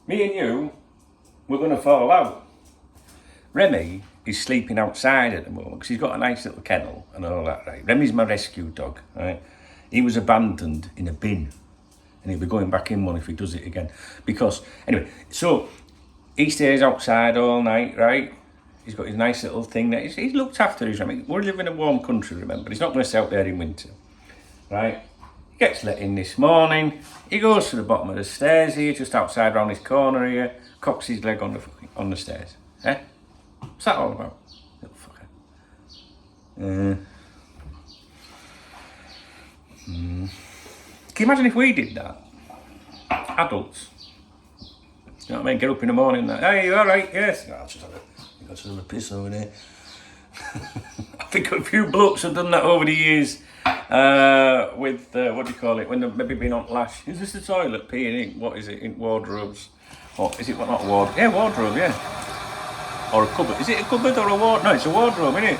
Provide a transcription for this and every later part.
me and you, we're going to fall out. Remy is sleeping outside at the moment because he's got a nice little kennel and all that, right? Remy's my rescue dog, right? He was abandoned in a bin and he'll be going back in one if he does it again. Because, anyway, so he stays outside all night, right? He's got his nice little thing there. He's looked after his Remy. We're living in a warm country, remember? He's not going to stay out there in winter, right? He gets let in this morning. He goes to the bottom of the stairs here, just outside round this corner here, cocks his leg on the stairs. Eh? What's that all about? Little fucker. Can you imagine if we did that? Adults. You know what I mean? Get up in the morning and hey, you alright? Yes. No, I'll just have a piss over there. I think a few blokes have done that over the years with, what do you call it, when they've maybe been on lash. Is this the toilet peeing in, what is it, in wardrobes? Or is it, well, not a wardrobe? Yeah, wardrobe, yeah. Or a cupboard. Is it a cupboard or a wardrobe? No, it's a wardrobe, isn't it?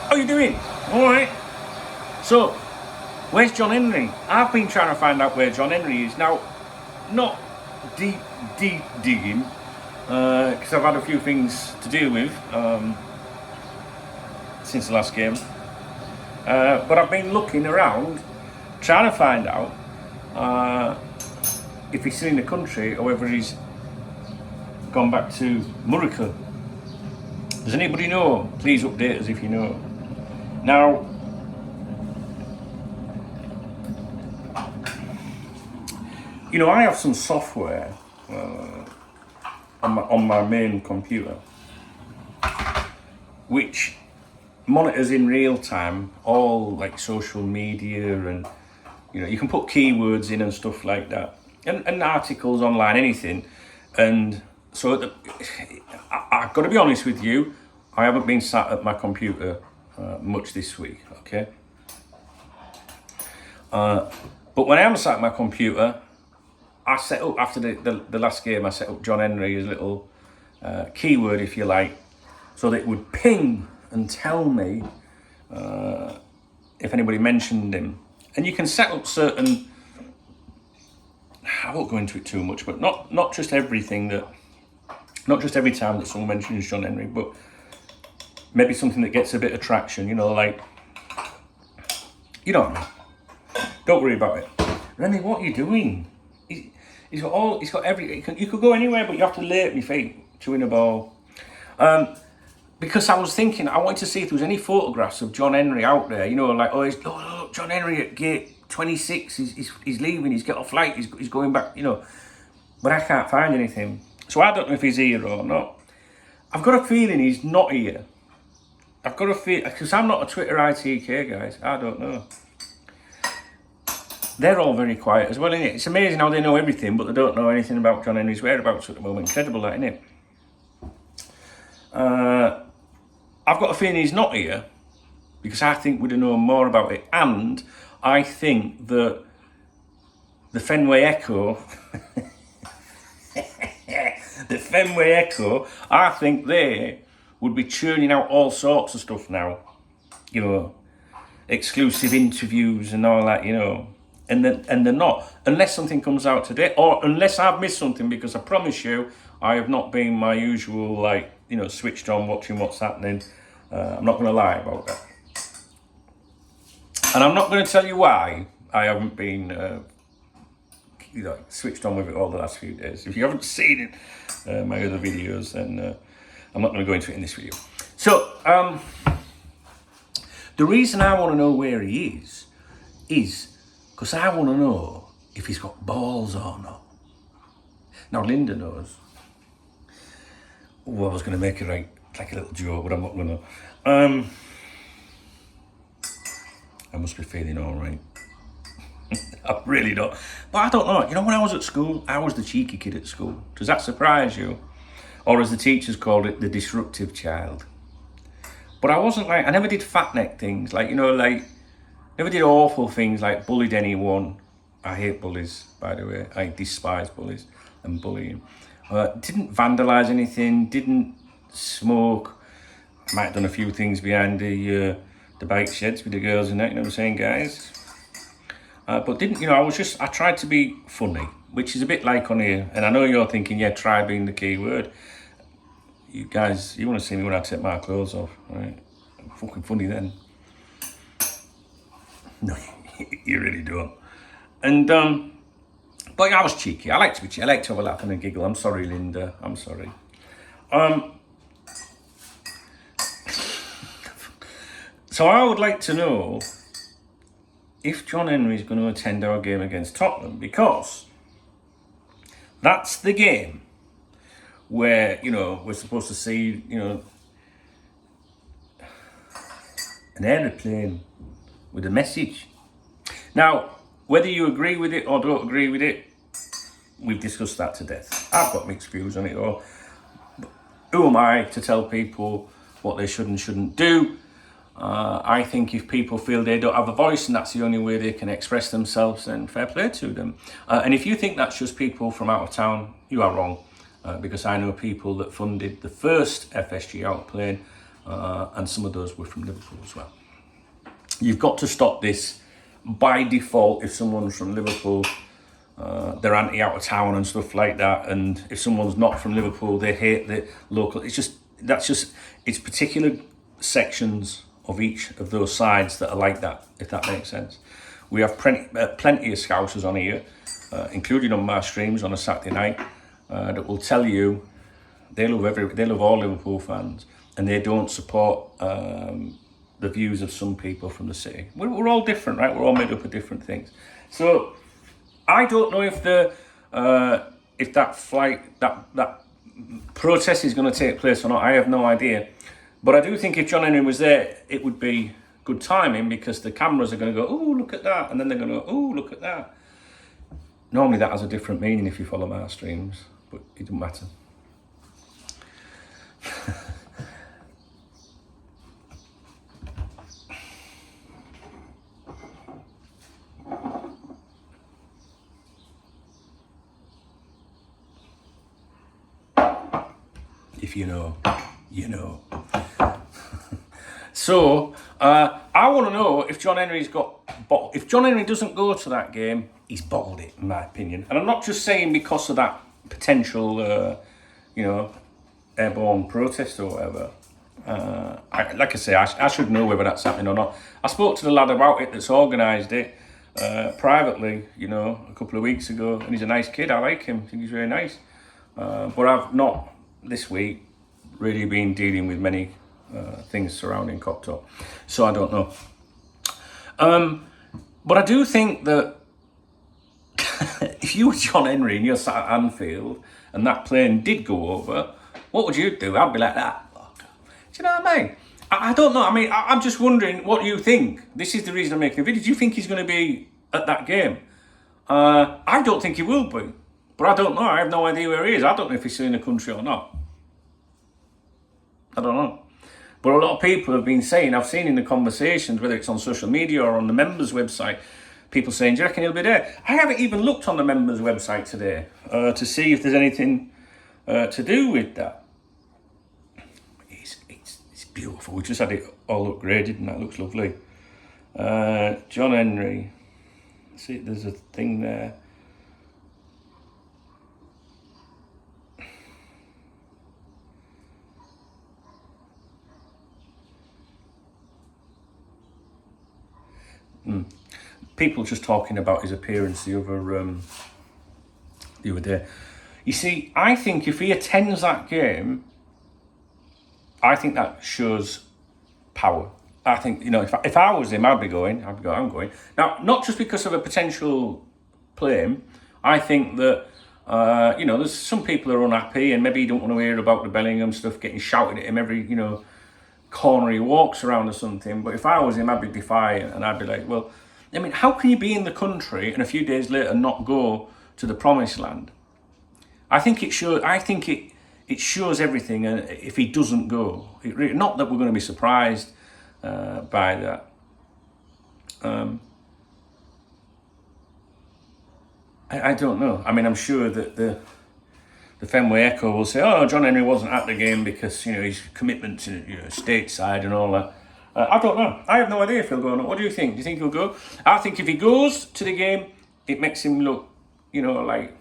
How you doing? Alright. So, where's John Henry? I've been trying to find out where John Henry is. Now, not deep digging, because I've had a few things to deal with since the last game. But I've been looking around, trying to find out if he's still in the country or whether he's gone back to Marko. Does anybody know? Please update us if you know. Now, you know, I have some software on my main computer which monitors in real time all like social media, and you know, you can put keywords in and stuff like that, and articles online, anything. And so I've got to be honest with you, I haven't been sat at my computer much this week, okay? But when I am sat at my computer, I set up, after the last game, I set up John Henry's little keyword, if you like, so that it would ping and tell me if anybody mentioned him. And you can set up certain, I won't go into it too much, but not just everything that, not just every time that someone mentions John Henry, but maybe something that gets a bit of traction, you know, like, you know what I mean? Don't worry about it. Remy, what are you doing? He's got every, you could go anywhere, but you have to lay at my feet, chewing a ball. Because I was thinking, I wanted to see if there was any photographs of John Henry out there, you know, like, oh, look, John Henry at gate 26, he's leaving, he's got a flight, he's going back, you know. But I can't find anything. So I don't know if he's here or not. I've got a feeling he's not here. I've got a feeling, because I'm not a Twitter ITK, guys. I don't know. They're all very quiet as well, isn't it? It's amazing how they know everything, but they don't know anything about John Henry's whereabouts at the moment. Incredible, that, isn't it? I've got a feeling he's not here, because I think we'd have known more about it. And I think that the Fenway Echo, I think they would be churning out all sorts of stuff now. You know, exclusive interviews and all that, you know. And they're not, unless something comes out today, or unless I've missed something, because I promise you, I have not been my usual, like, you know, switched on watching what's happening. I'm not going to lie about that. And I'm not going to tell you why I haven't been, you know, switched on with it all the last few days. If you haven't seen it, my other videos, then I'm not going to go into it in this video. So, the reason I want to know where he is because I want to know if he's got balls or not. Now, Linda knows. Oh, I was going to make it like a little joke, but I'm not going to. I must be feeling all right. I really don't. But I don't know. You know, when I was at school, I was the cheeky kid at school. Does that surprise you? Or as the teachers called it, the disruptive child. But I wasn't like, I never did fat neck things. Like, you know, like, never did awful things like bullied anyone. I hate bullies, by the way. I despise bullies and bullying. Didn't vandalise anything, didn't smoke. I might have done a few things behind the bike sheds with the girls and that, you know what I'm saying, guys? But didn't, I tried to be funny, which is a bit like on here. And I know you're thinking, yeah, try being the key word. You guys, you want to see me when I take my clothes off, right? I'm fucking funny then. No, you really don't. And, but I was cheeky. I like to be cheeky. I like to have a laugh and a giggle. I'm sorry, Linda. I'm sorry. So I would like to know if John Henry is going to attend our game against Tottenham, because that's the game where, we're supposed to see, an aeroplane with a message. Now, whether you agree with it or don't agree with it, we've discussed that to death. I've got mixed views on it all. But who am I to tell people what they should and shouldn't do? I think if people feel they don't have a voice and that's the only way they can express themselves, then fair play to them. And if you think that's just people from out of town, you are wrong. Because I know people that funded the first FSG outplane, and some of those were from Liverpool as well. You've got to stop this by default. If someone's from Liverpool, they're anti out of town and stuff like that. And if someone's not from Liverpool, they hate the local. It's particular sections of each of those sides that are like that, if that makes sense. We have plenty of Scousers on here, including on my streams on a Saturday night, that will tell you they love all Liverpool fans, and they don't support the views of some people from the city. We're all different, right? We're all made up of different things. So I don't know if that protest is going to take place or not. I have no idea. But I do think if John Henry was there, it would be good timing, because the cameras are going to go, oh, look at that. And then they're going to go, oh, look at that. Normally that has a different meaning if you follow my streams, but it doesn't matter. If you know, you know. So, I want to know if John Henry's if John Henry doesn't go to that game, he's bottled it, in my opinion. And I'm not just saying because of that potential, airborne protest or whatever. Like I say, I should know whether that's happening or not. I spoke to the lad about it that's organised it privately, a couple of weeks ago, and he's a nice kid. I like him. I think he's really nice. But I've not, this week, really been dealing with many things surrounding Coptop, so I don't know. But I do think that if you were John Henry and you're sat at Anfield and that plane did go over, what would you do? I'd be like that. Do you know what I mean? I don't know. I mean, I'm just wondering what you think. This is the reason I'm making a video. Do you think he's going to be at that game? I don't think he will be, but I don't know. I have no idea where he is. I don't know if he's still in the country or not. I don't know. But a lot of people have been saying, I've seen in the conversations, whether it's on social media or on the members' website, people saying, do you reckon he'll be there? I haven't even looked on the members' website today to see if there's anything to do with that. It's beautiful. We just had it all upgraded and that looks lovely. John Henry. See, there's a thing there. People just talking about his appearance the other day. You see, I think if he attends that game, I think that shows power. I think, if I was him, I'm going. Now, not just because of a potential plane. I think that, there's some people who are unhappy and maybe he don't want to hear about the Bellingham stuff getting shouted at him every, corner he walks around or something. But if I was him, I'd be defiant and I'd be like, well, I mean, how can you be in the country and a few days later not go to the promised land? I think it shows everything. And if he doesn't go, not that we're going to be surprised by that. I don't know. I mean, I'm sure that the Fenway Echo will say, oh, John Henry wasn't at the game because, his commitment to stateside and all that. I don't know. I have no idea if he'll go or not. What do you think? Do you think he'll go? I think if he goes to the game, it makes him look, like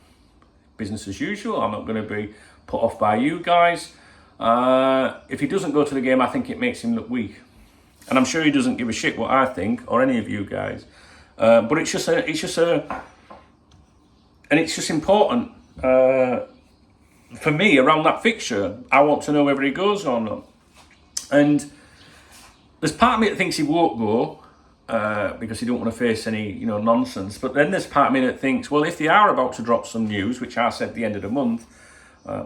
business as usual. I'm not going to be put off by you guys. If he doesn't go to the game, I think it makes him look weak. And I'm sure he doesn't give a shit what I think or any of you guys. But it's just important for me around that fixture. I want to know whether he goes or not. And there's part of me that thinks he won't go because he don't want to face any, nonsense. But then there's part of me that thinks, well, if they are about to drop some news, which I said at the end of the month,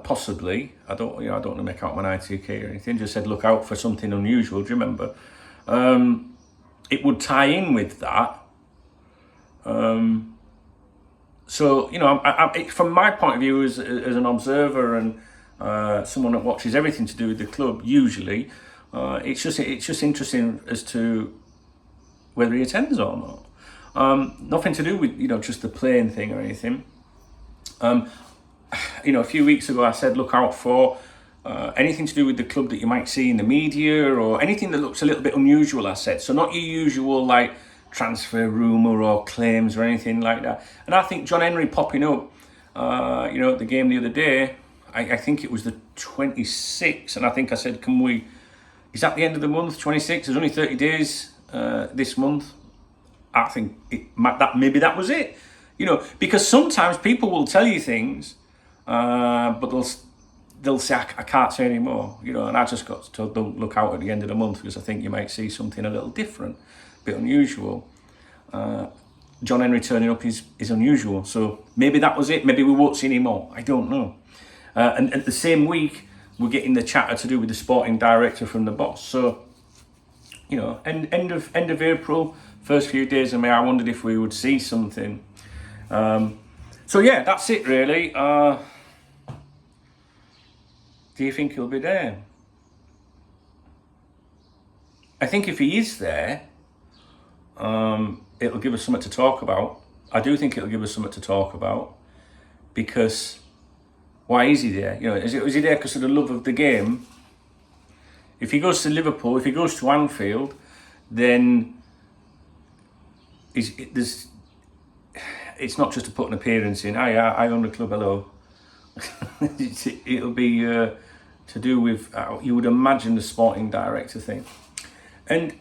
possibly, I don't want to make out my ITK or anything. Just said look out for something unusual. Do you remember? It would tie in with that. So from my point of view as an observer and someone that watches everything to do with the club, usually, it's just interesting as to whether he attends or not. Nothing to do with just the playing thing or anything. A few weeks ago I said look out for anything to do with the club that you might see in the media or anything that looks a little bit unusual. I said so, not your usual like transfer rumour or claims or anything like that. And I think John Henry popping up, at the game the other day, I think it was the 26th, and I think I said, is that the end of the month, 26? There's only 30 days this month. I think maybe that was it. Because sometimes people will tell you things, but they'll say, I can't say anymore, and I just got told, don't look out at the end of the month because I think you might see something a little different. Bit unusual. John Henry turning up is unusual, so maybe that was it. Maybe we won't see any more. I don't know. And at the same week, we're getting the chatter to do with the sporting director from the boss. So, end of April, first few days of May, I wondered if we would see something. So yeah, that's it really. Do you think he'll be there? I think if he is there, it'll give us something to talk about. I do think it'll give us something to talk about because why is he there? Is he there because of the love of the game? If he goes to Liverpool, if he goes to Anfield, then it's not just to put an appearance in. I own the club, hello. It'll be to do with, you would imagine, the sporting director thing. And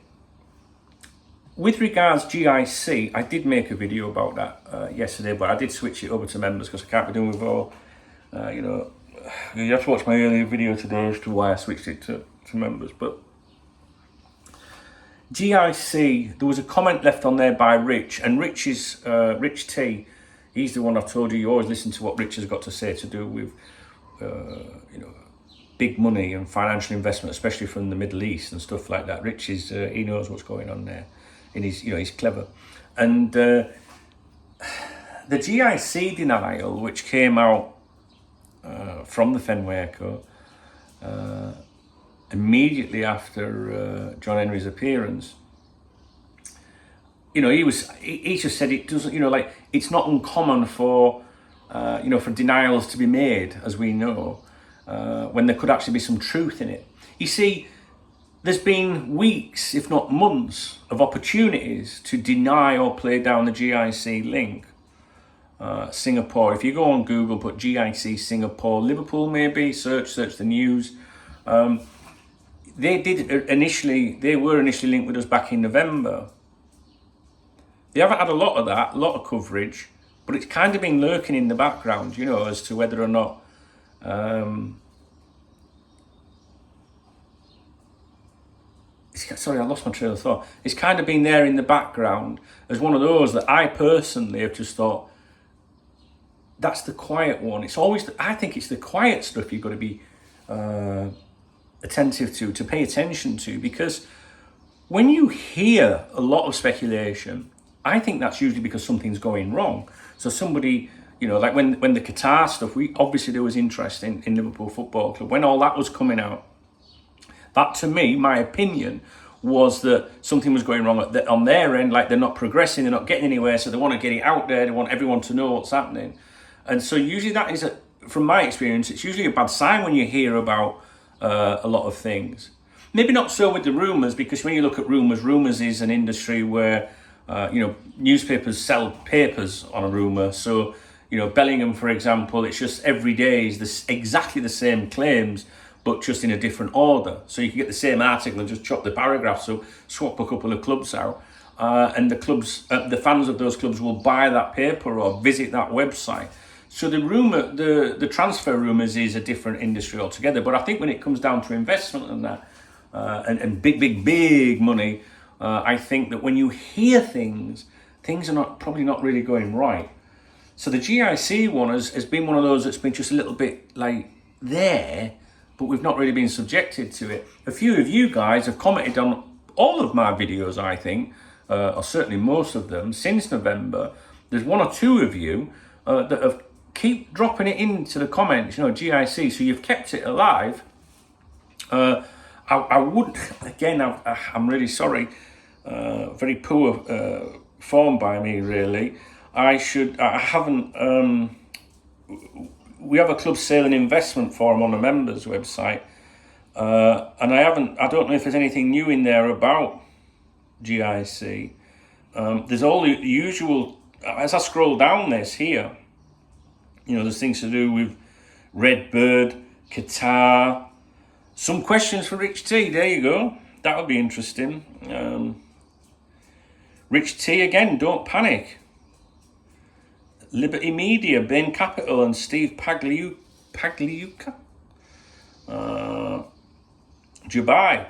with regards GIC, I did make a video about that yesterday, but I did switch it over to members because I can't be doing with all, you have to watch my earlier video today as to why I switched it to members. But GIC, there was a comment left on there by Rich, and Rich is Rich T. He's the one I've told you always listen to what Rich has got to say to do with, big money and financial investment, especially from the Middle East and stuff like that. Rich is, he knows what's going on there. And he's clever. And the GIC denial, which came out from the Fenway Echo immediately after John Henry's appearance, he just said it doesn't, it's not uncommon for, for denials to be made, as we know, when there could actually be some truth in it. You see, there's been weeks, if not months, of opportunities to deny or play down the GIC link. Singapore, if you go on Google, put GIC Singapore, Liverpool maybe, search the news. They were initially linked with us back in November. They haven't had a lot of that, a lot of coverage, but it's kind of been lurking in the background, as to whether or not sorry, I lost my trail of thought. It's kind of been there in the background as one of those that I personally have just thought, that's the quiet one. It's always, I think it's the quiet stuff you've got to be attentive to pay attention to, because when you hear a lot of speculation, I think that's usually because something's going wrong. So somebody, like when the Qatar stuff, obviously there was interest in Liverpool Football Club. When all that was coming out, that to me, my opinion, was that something was going wrong on their end, like they're not progressing, they're not getting anywhere, so they want to get it out there, they want everyone to know what's happening. And so usually that is, from my experience, it's usually a bad sign when you hear about a lot of things. Maybe not so with the rumours, because when you look at rumours is an industry where, newspapers sell papers on a rumour. So, Bellingham, for example, it's just every day is exactly the same claims, but just in a different order. So you can get the same article and just chop the paragraphs up, swap a couple of clubs out, and the fans of those clubs will buy that paper or visit that website. So the transfer rumours is a different industry altogether. But I think when it comes down to investment and that, and big money, I think that when you hear things are probably not really going right. So the GIC one has been one of those that's been just a little bit like there, but we've not really been subjected to it. A few of you guys have commented on all of my videos, I think, or certainly most of them, since November. There's one or two of you that have keep dropping it into the comments, GIC, so you've kept it alive. I would, again, I'm really sorry, very poor form by me, really. We have a club sale and investment forum on the members website, and I don't know if there's anything new in there about GIC. There's all the usual, as I scroll down this here, there's things to do with Redbird, Qatar, some questions for Rich T, there you go, that'll be interesting. Rich T again, don't panic. Liberty Media, Bain Capital and Steve Pagliuca. Dubai.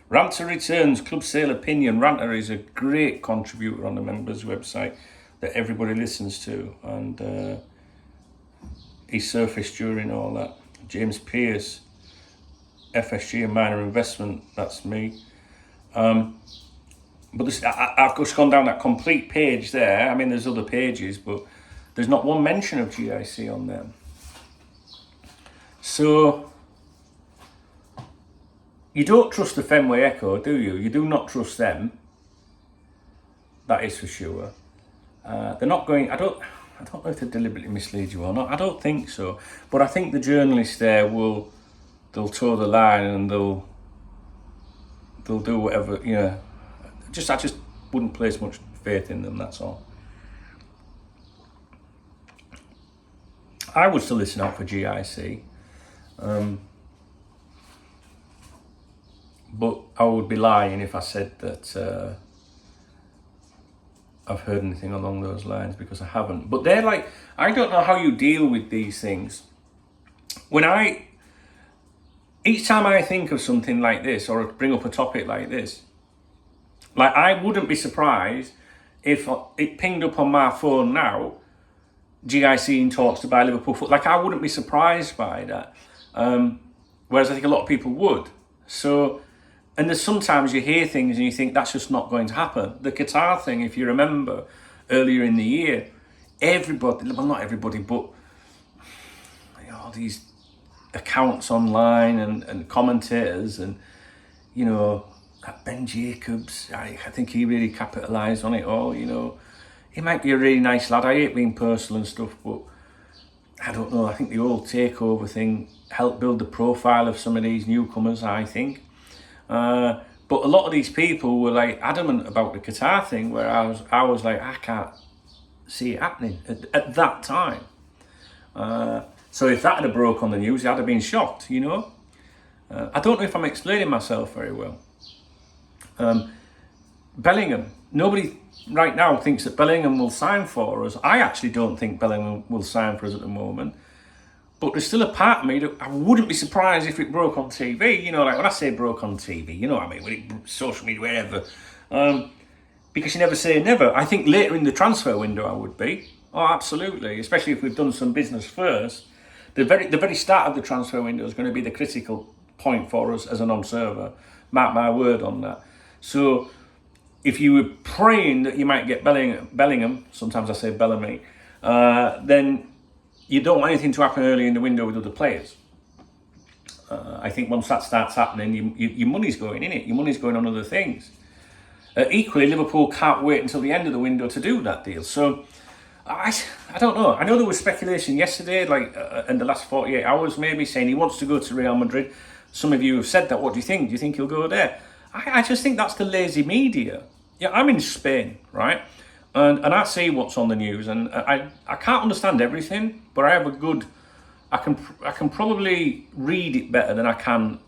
Ranter returns, club sale opinion. Ranter is a great contributor on the members website that everybody listens to, and he surfaced during all that. James Pearce, FSG and minor investment, that's me. But I've just gone down that complete page there. I mean, there's other pages, but there's not one mention of GIC on them. So, you don't trust the Fenway Echo, do you? You do not trust them. That is for sure. They're not going, I don't know if they deliberately mislead you or not. I don't think so. But I think the journalists there they'll toe the line and they'll do whatever, I just wouldn't place much faith in them, that's all. I would still listen out for GIC. But I would be lying if I said that I've heard anything along those lines, because I haven't. But they're like, I don't know how you deal with these things. Each time I think of something like this or bring up a topic like this, like, I wouldn't be surprised if it pinged up on my phone now, GIC in talks to buy Liverpool foot. Like, I wouldn't be surprised by that. Whereas I think a lot of people would. So, and there's sometimes you hear things and you think that's just not going to happen. The Qatar thing, if you remember, earlier in the year, everybody, well, not everybody, but all these accounts online and commentators and, Ben Jacobs, I think he really capitalised on it all, He might be a really nice lad. I hate being personal and stuff, but I don't know. I think the old takeover thing helped build the profile of some of these newcomers, I think. But a lot of these people were like adamant about the Qatar thing, where I was like, I can't see it happening at that time. So if that had broke on the news, I'd have been shocked, I don't know if I'm explaining myself very well. Bellingham, nobody right now thinks that Bellingham will sign for us. I actually don't think Bellingham will sign for us at the moment, but there's still a part of me that I wouldn't be surprised if it broke on TV, like when I say broke on TV, you know what I mean, when it, social media, wherever, because you never say never. I think later in the transfer window I would be, absolutely, especially if we've done some business first. The very start of the transfer window is going to be the critical point for us as an observer, mark my word on that. So if you were praying that you might get Bellingham, sometimes I say Bellamy, then you don't want anything to happen early in the window with other players. I think once that starts happening, your money's going in it. Your money's going on other things. Equally, Liverpool can't wait until the end of the window to do that deal. So I don't know. I know there was speculation yesterday, like in the last 48 hours maybe, saying he wants to go to Real Madrid. some of you have said that. What do you think? Do you think he'll go there? I just think that's the lazy media. Yeah, I'm in Spain, right? And I see what's on the news, and I can't understand everything, but I have a good, I can probably read it better than I can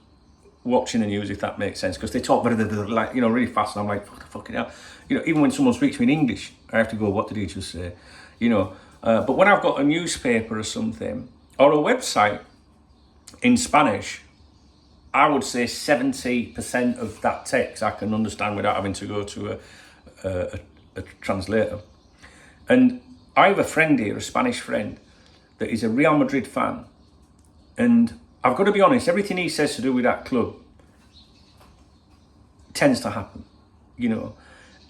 watching the news, if that makes sense, because they talk like, you know, really fast, and I'm like, fucking hell. You know, even when someone speaks to me in English, I have to go, what did he just say? You know, but when I've got a newspaper or something, or a website in Spanish, I would say 70% of that text I can understand without having to go to a translator. And I have a friend here, a Spanish friend, that is a Real Madrid fan. And I've got to be honest, everything he says to do with that club tends to happen, you know.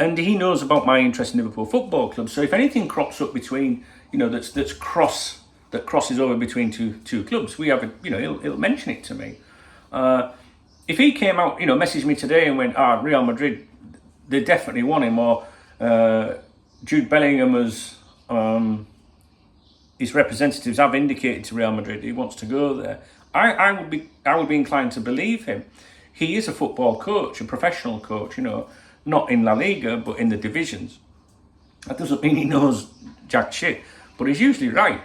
And he knows about my interest in Liverpool Football Club. So if anything crops up between, you know, that crosses over between two clubs, we have a, you know, he'll mention it to me. If he came out, you know, messaged me today and went, Real Madrid, they definitely want him, or Jude Bellingham has, his representatives have indicated to Real Madrid he wants to go there, I would be inclined to believe him. He is a football coach, a professional coach, you know, not in La Liga, but in the divisions. That doesn't mean he knows jack shit, but he's usually right,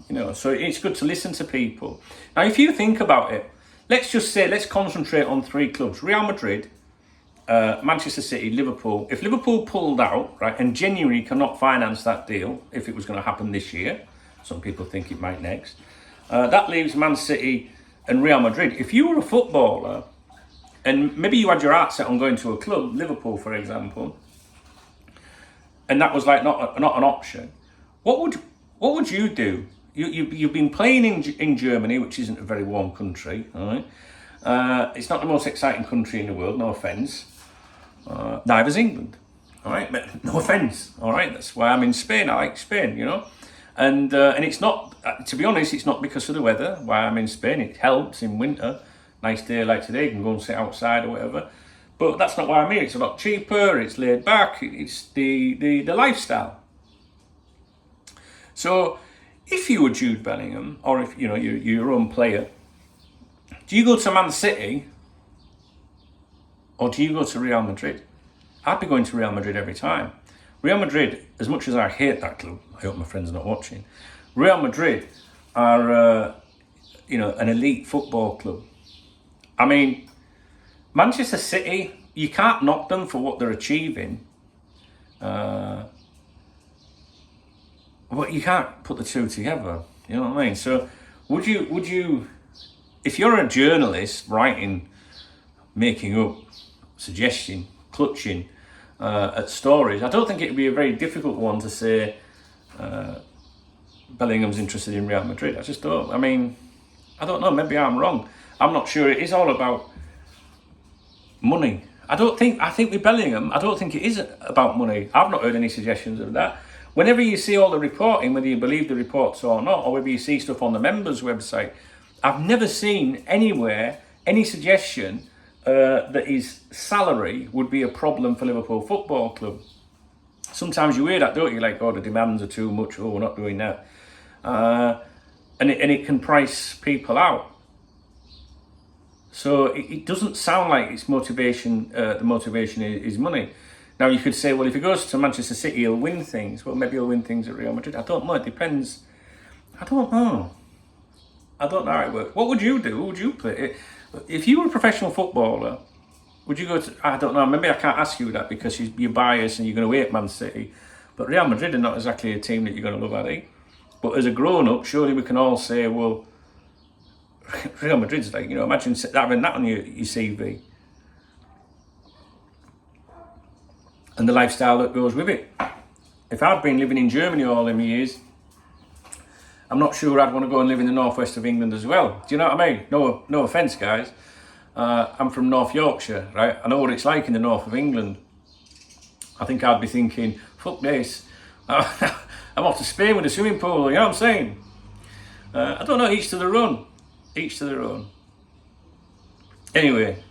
you know, so it's good to listen to people. Now, if you think about it, let's concentrate on three clubs: Real Madrid, Manchester City, Liverpool. If Liverpool pulled out, right, and genuinely cannot finance that deal, if it was going to happen this year, some people think it might next, that leaves Man City and Real Madrid. If you were a footballer, and maybe you had your heart set on going to a club, Liverpool, for example, and that was like not an option, what would you do? You've been playing in Germany, which isn't a very warm country, all right? It's not the most exciting country in the world, no offence. Neither's England, all right? But no offence, all right? That's why I'm in Spain. I like Spain, you know? And it's not, to be honest, it's not because of the weather why I'm in Spain. It helps in winter. Nice day like today, you can go and sit outside or whatever. But that's not why I'm here. It's a lot cheaper, it's laid back, it's the lifestyle. So if you were Jude Bellingham, or if you know you're your own player, do you go to Man City or do you go to Real Madrid? I'd be going to Real Madrid every time. Real Madrid, as much as I hate that club, I hope my friends are not watching, Real Madrid are an elite football club. I mean, Manchester City, you can't knock them for what they're achieving. But you can't put the two together, you know what I mean? So would you, if you're a journalist writing, making up, suggesting, clutching at stories, I don't think it would be a very difficult one to say Bellingham's interested in Real Madrid. I just don't. I mean, I don't know, maybe I'm wrong. I'm not sure. It is all about money. I think with Bellingham, I don't think it is about money. I've not heard any suggestions of that. Whenever you see all the reporting, whether you believe the reports or not, or whether you see stuff on the members' website, I've never seen anywhere any suggestion that his salary would be a problem for Liverpool Football Club. Sometimes you hear that, don't you? Like, the demands are too much. We're not doing that. And it can price people out. So it doesn't sound like its motivation. The motivation is money. Now you could say, well, if he goes to Manchester City, he'll win things. Well, maybe he'll win things at Real Madrid. I don't know. It depends. I don't know how it works. What would you do? Who would you play? If you were a professional footballer, would you go to? I don't know. Maybe I can't ask you that because you're biased and you're going to hate Man City. But Real Madrid are not exactly a team that you're going to love, are they? But as a grown-up, surely we can all say, well, Real Madrid's like, imagine having that on your CV. And the lifestyle that goes with it. If I'd been living in Germany all them years, I'm not sure I'd want to go and live in the northwest of England as well. Do you know what I mean? No offence, guys. I'm from North Yorkshire, right? I know what it's like in the north of England. I think I'd be thinking, fuck this. I'm off to Spain with a swimming pool, you know what I'm saying? I don't know, each to their own. Each to their own. Anyway,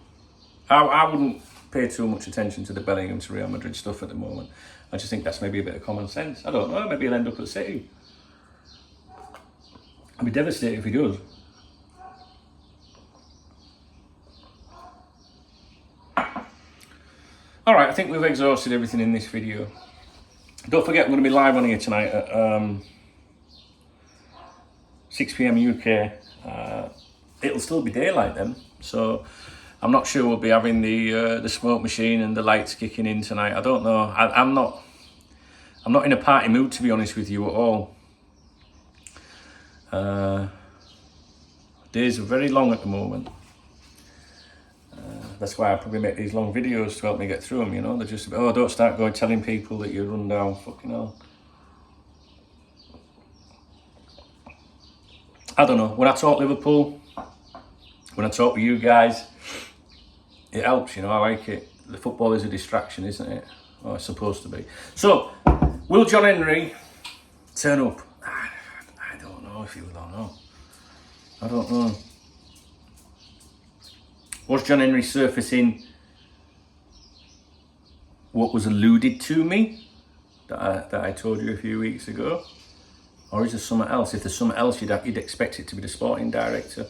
I wouldn't pay too much attention to the Bellingham to Real Madrid stuff at the moment. I just think that's maybe a bit of common sense. I don't know, maybe he'll end up at City. I'd be devastated if he does. All right, I think we've exhausted everything in this video. Don't forget, I'm going to be live on here tonight at 6 p.m. UK. It'll still be daylight then, so I'm not sure we'll be having the smoke machine and the lights kicking in tonight. I don't know. I'm not in a party mood, to be honest with you, at all. Days are very long at the moment. That's why I probably make these long videos to help me get through them, you know. They're just, oh, don't start going telling people that you run down, fucking hell. I don't know. When I talk Liverpool, when I talk with you guys, it helps, you know. I like it. The football is a distraction, isn't it? Well, it's supposed to be. So, will John Henry turn up? I don't know if he will or not. I don't know. Was John Henry surfacing what was alluded to me that I told you a few weeks ago? Or is there something else? If there's something else, you'd expect it to be the sporting director.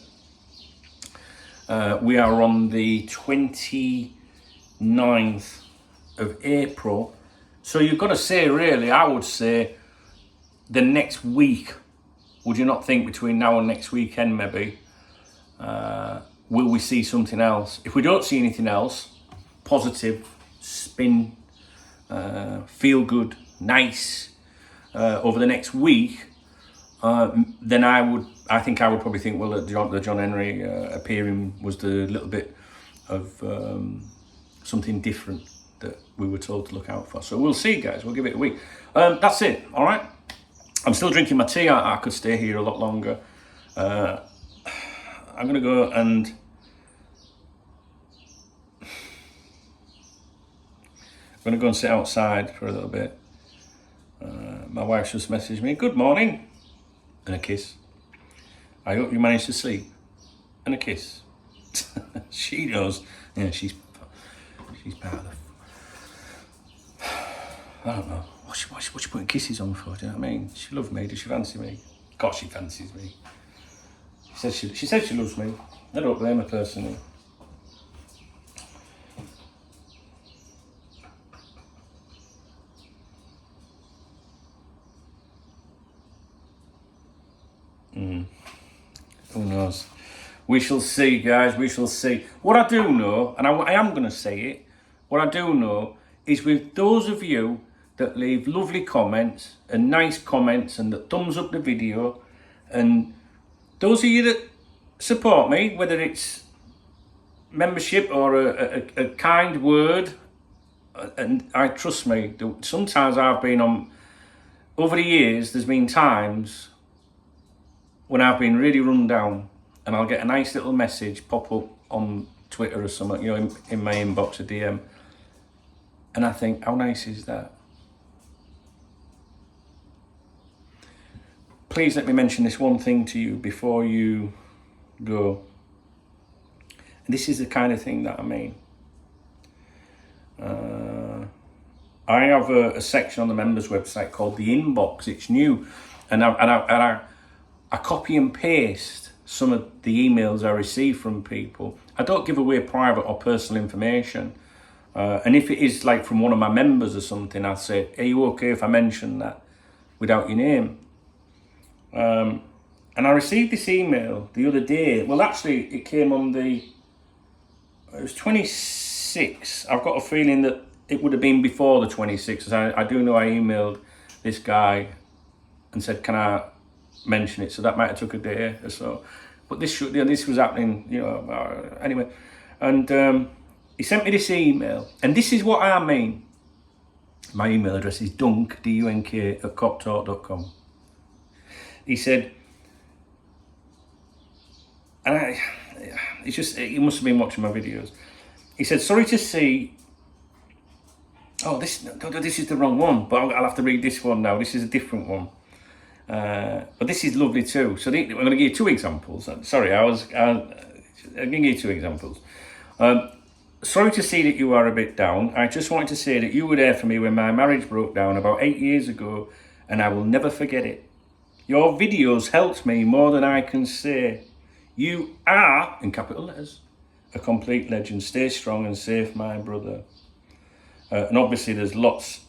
We are on the 29th of April. So you've got to say, really, I would say the next week. Would you not think between now and next weekend, maybe, will we see something else? If we don't see anything else, positive, spin, feel good, nice, over the next week, then I think I would probably think, well, the John Henry appearing was the little bit of something different that we were told to look out for. So we'll see, guys. We'll give it a week. That's it. All right. I'm still drinking my tea. I could stay here a lot longer. I'm going to go and sit outside for a little bit. My wife just messaged me, good morning, and a kiss. I hope you managed to sleep, and a kiss. She knows. Yeah, she's part of the... I don't know. What's she putting kisses on for? Do you know what I mean? She loves me. Does she fancy me? Of course she fancies me. She says she loves me. I don't blame her personally. Who knows? We shall see, guys. We shall see. What I do know, and I am going to say it, what I do know is with those of you that leave lovely comments and nice comments and that thumbs up the video, and those of you that support me, whether it's membership or a kind word, and I trust me, sometimes I've been on, over the years, there's been times when I've been really run down and I'll get a nice little message pop up on Twitter or something, you know, in my inbox, a DM, and I think, how nice is that? Please let me mention this one thing to you before you go. And this is the kind of thing that I mean. I have a section on the members website called the inbox. It's new, and I copy and paste some of the emails I receive from people. I don't give away private or personal information, and if it is like from one of my members or something, I say, are you okay if I mention that without your name? And I received this email the other day. Well, actually, it came on it was 26. I've got a feeling that it would have been before the 26th. I do know I emailed this guy and said, can I mention it? So that might have took a day or so. But this was happening, you know, anyway. And he sent me this email. And this is what I mean. My email address is dunk, D-U-N-K, @coptalk.com. He said, and it's just, he must have been watching my videos. He said, sorry to see, this is the wrong one, but I'll have to read this one now. This is a different one. But this is lovely too. So I'm going to give you two examples. Sorry, I'm going to give you two examples. Sorry to see that you are a bit down. I just wanted to say that you were there for me when my marriage broke down about 8 years ago, and I will never forget it. Your videos helped me more than I can say. You are, in capital letters, a complete legend. Stay strong and safe, my brother. And obviously there's lots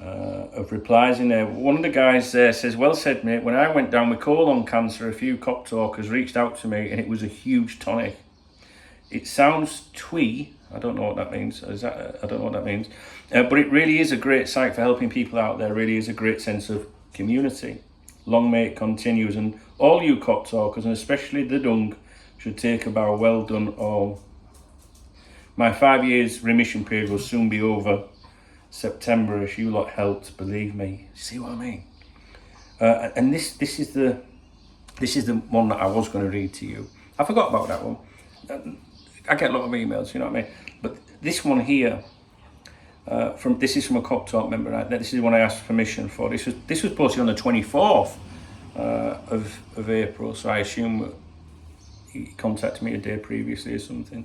of replies in there. One of the guys there says, well said mate, when I went down with colon cancer, a few cop talkers reached out to me and it was a huge tonic. It sounds twee, I don't know what that means, I don't know what that means, but it really is a great site for helping people out there, really is a great sense of community. Long may it continues, and all you cop talkers, and especially the dung, should take a bow. Well done all. My 5 years remission period will soon be over. September-ish, you lot helped, believe me. See what I mean? And this is the one that I was going to read to you. I forgot about that one. I get a lot of emails, you know what I mean? But this one here, this is from a Cop Talk member. Right? This is one I asked permission for. This was posted on the 24th of April, so I assume he contacted me a day previously or something.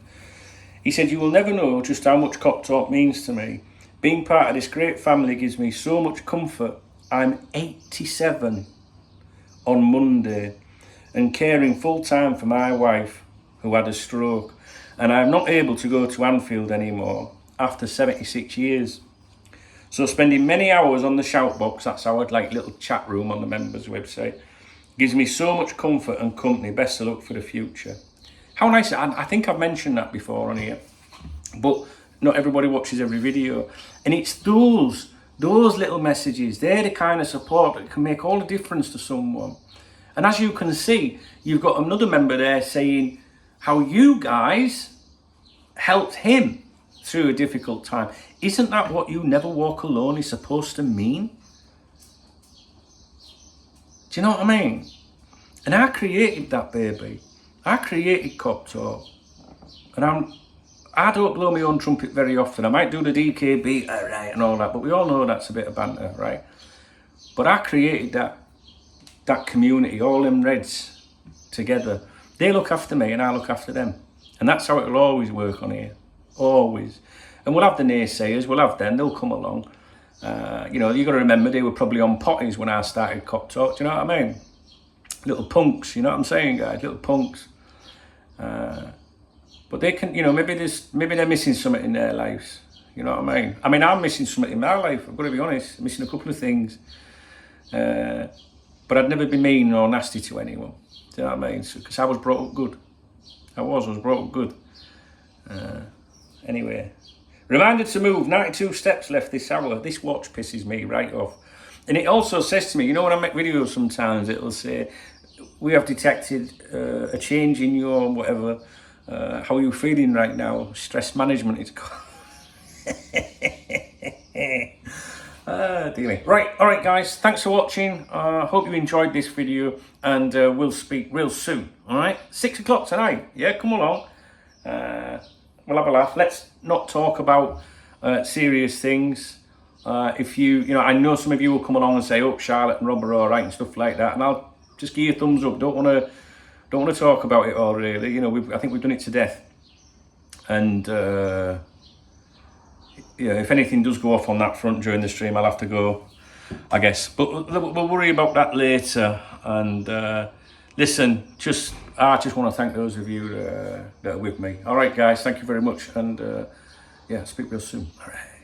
He said, you will never know just how much Cop Talk means to me. Being part of this great family gives me so much comfort. I'm 87 on Monday and caring full time for my wife who had a stroke, and I'm not able to go to Anfield anymore after 76 years. So spending many hours on the shout box, that's our like little chat room on the members website, gives me so much comfort and company. Best of luck for the future. How nice. I think I've mentioned that before on here, but not everybody watches every video, and it's those little messages, they're the kind of support that can make all the difference to someone. And as you can see, you've got another member there saying how you guys helped him through a difficult time. Isn't that what you never walk alone is supposed to mean? Do you know what I mean? And I created that, baby. I created Cop Talk, and I don't blow my own trumpet very often. I might do the DKB, right, and all that, but we all know that's a bit of banter, right? But I created that community, all them Reds together. They look after me and I look after them. And that's how it'll always work on here, always. And we'll have the naysayers, we'll have them, they'll come along. You know, you got to remember they were probably on potties when I started Cop Talk, do you know what I mean? Little punks, you know what I'm saying, guys, little punks. But they can, you know, maybe they're missing something in their lives. You know what I mean? I mean, I'm missing something in my life. I've got to be honest. I'm missing a couple of things. But I'd never be mean or nasty to anyone. Do you know what I mean? Because I was brought up good. I was brought up good. Anyway. Reminder to move. 92 steps left this hour. This watch pisses me right off. And it also says to me, you know, when I make videos sometimes, it'll say, we have detected a change in your whatever. How are you feeling right now? Stress management is called. Dear me. Right, all right, guys. Thanks for watching. Hope you enjoyed this video, and we'll speak real soon. All right, 6 o'clock tonight. Yeah, come along. We'll have a laugh. Let's not talk about serious things. If you know, I know some of you will come along and say, "Oh, Charlotte and Rob are all right" and stuff like that, and I'll just give you a thumbs up. Don't want to talk about it all, really. You know, I think we've done it to death. And yeah, if anything does go off on that front during the stream, I'll have to go, I guess. But we'll worry about that later. And listen, I just want to thank those of you that are with me. All right, guys, thank you very much. And yeah, speak real soon. All right.